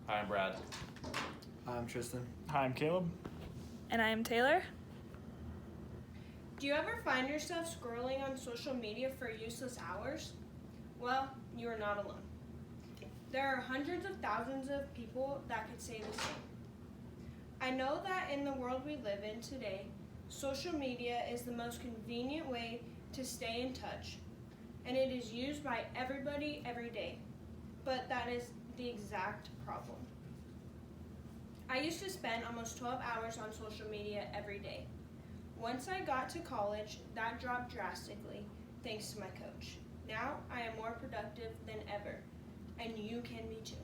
Hi, I'm Brad. Hi, I'm Tristan. Hi, I'm Caleb. And I am Taylor. Do you ever find yourself scrolling on social media for useless hours? Well, you are not alone. There are hundreds of thousands of people that could say the same. I know that in the world we live in today, social media is the most convenient way to stay in touch, and it is used by everybody every day. But that is the exact problem. I used to spend almost 12 hours on social media every day. Once I got to college, that dropped drastically, thanks to my coach. Now I am more productive than ever, and you can be too.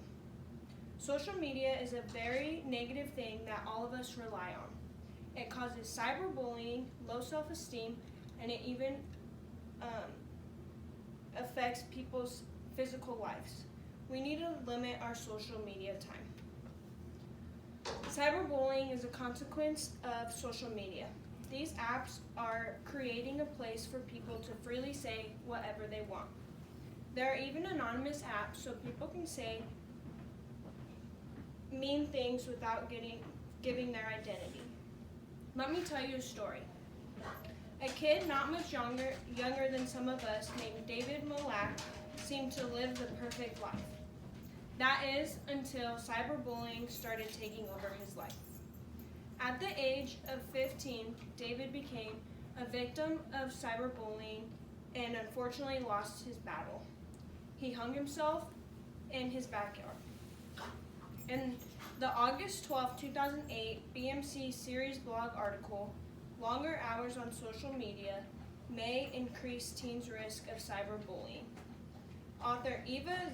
Social media is a very negative thing that all of us rely on. It causes cyberbullying, low self-esteem, and it even affects people's physical lives. We need to limit our social media time. Cyberbullying is a consequence of social media. These apps are creating a place for people to freely say whatever they want. There are even anonymous apps so people can say mean things without giving their identity. Let me tell you a story. A kid not much younger than some of us named David Malak seemed to live the perfect life. That is until cyberbullying started taking over his life. At the age of 15, David became a victim of cyberbullying and unfortunately lost his battle. He hung himself in his backyard. In the August 12, 2008 BMC series blog article, Longer Hours on Social Media May Increase Teens' Risk of Cyberbullying, author Eva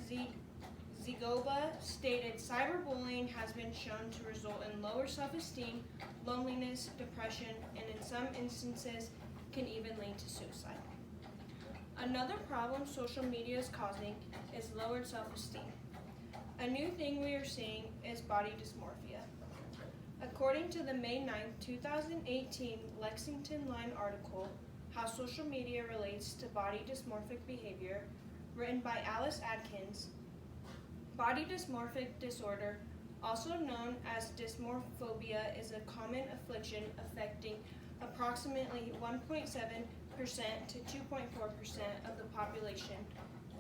Zigova stated cyberbullying has been shown to result in lower self-esteem, loneliness, depression, and in some instances can even lead to suicide. Another problem social media is causing is lowered self-esteem. A new thing we are seeing is body dysmorphia. According to the May 9, 2018 Lexington Line article, How Social Media Relates to Body Dysmorphic Behavior, written by Alice Adkins, body dysmorphic disorder, also known as dysmorphobia, is a common affliction affecting approximately 1.7% to 2.4% of the population,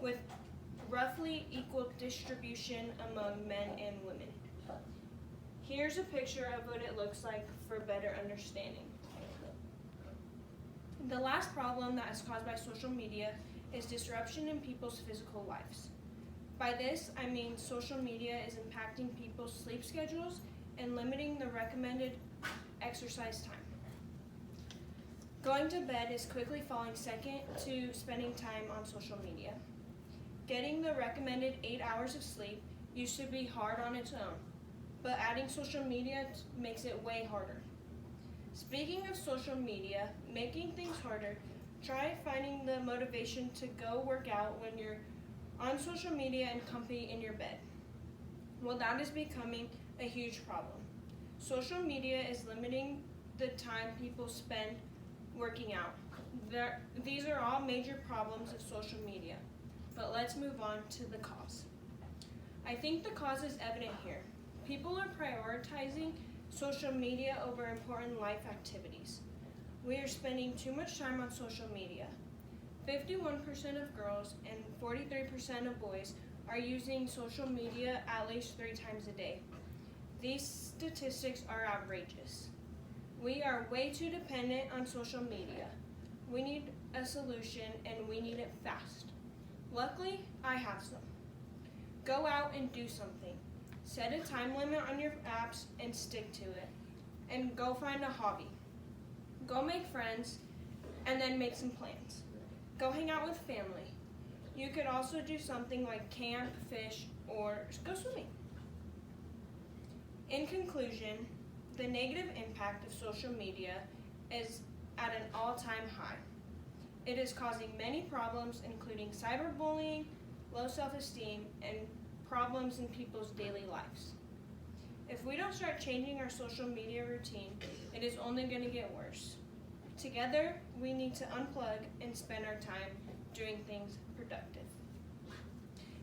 with roughly equal distribution among men and women. Here's a picture of what it looks like for better understanding. The last problem that is caused by social media is disruption in people's physical lives. By this, I mean social media is impacting people's sleep schedules and limiting the recommended exercise time. Going to bed is quickly falling second to spending time on social media. Getting the recommended 8 hours of sleep used to be hard on its own, but adding social media makes it way harder. Speaking of social media, making things harder, try finding the motivation to go work out when you're on social media and comfy in your bed. Well, that is becoming a huge problem. Social media is limiting the time people spend working out. These are all major problems of social media, but let's move on to the cause. I think the cause is evident here. People are prioritizing social media over important life activities. We are spending too much time on social media. 51% of girls and 43% of boys are using social media at least 3 times a day. These statistics are outrageous. We are way too dependent on social media. We need a solution and we need it fast. Luckily, I have some. Go out and do something. Set a time limit on your apps and stick to it. And go find a hobby. Go make friends and then make some plans. Go hang out with family. You could also do something like camp, fish, or go swimming. In conclusion, the negative impact of social media is at an all-time high. It is causing many problems, including cyberbullying, low self-esteem, and problems in people's daily lives. If we don't start changing our social media routine, it is only going to get worse. Together, we need to unplug and spend our time doing things productive.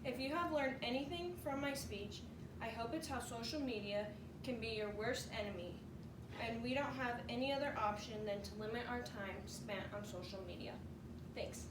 If you have learned anything from my speech, I I hope it's how social media can be your worst enemy, and we don't have any other option than to limit our time spent on social media. Thanks.